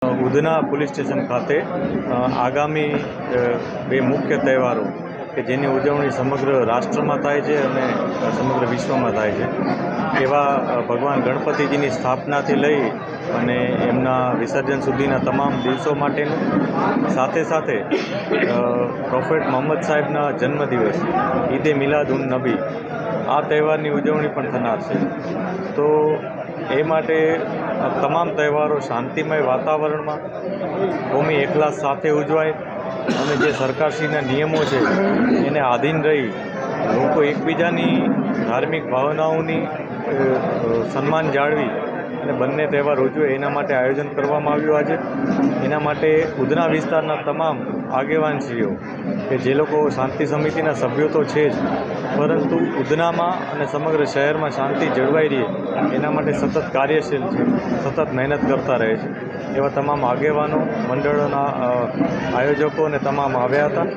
Udhna police station ખાતે આગામી બે મુખ્ય તહેવારો કે જેની ઉજવણી સમગ્ર રાષ્ટ્રમાં થાય છે અને સમગ્ર વિશ્વમાં થાય છે એવા ભગવાન ગણપતિજીની સ્થાપનાથી લઈ અને એમના વિસર્જન સુધીના તમામ દિવસો માટેનું સાથે સાથે પ્રોફેટ મોહમ્મદ સાહેબના જન્મદિવસ ઈદે મિલાદ ઉન નબી આ તહેવારની ઉજવણી પણ થનાર છે. તો એ માટે તમામ તહેવારો શાંતિમય વાતાવરણમાં કોમી એકલાસ સાથે ઉજવાય અને જે સરકારશ્રીના નિયમો છે એને આધીન રહી લોકો એકબીજાની ધાર્મિક ભાવનાઓની સન્માન જાળવી અને બંને તહેવાર ઉજવે એના માટે આયોજન કરવામાં આવ્યું આજે. એના માટે ઉધના વિસ્તારના તમામ આગેવાનશ્રીઓ કે જે લોકો શાંતિ સમિતિના સભ્યો તો છે જ, પરંતુ ઉધનામાં અને સમગ્ર શહેરમાં શાંતિ જળવાઈ રહે એના માટે સતત કાર્યશીલ છે, સતત મહેનત કરતા રહે છે. એવા તમામ આગેવાનો મંડળોના આયોજકો અને તમામ આવ્યા હતા.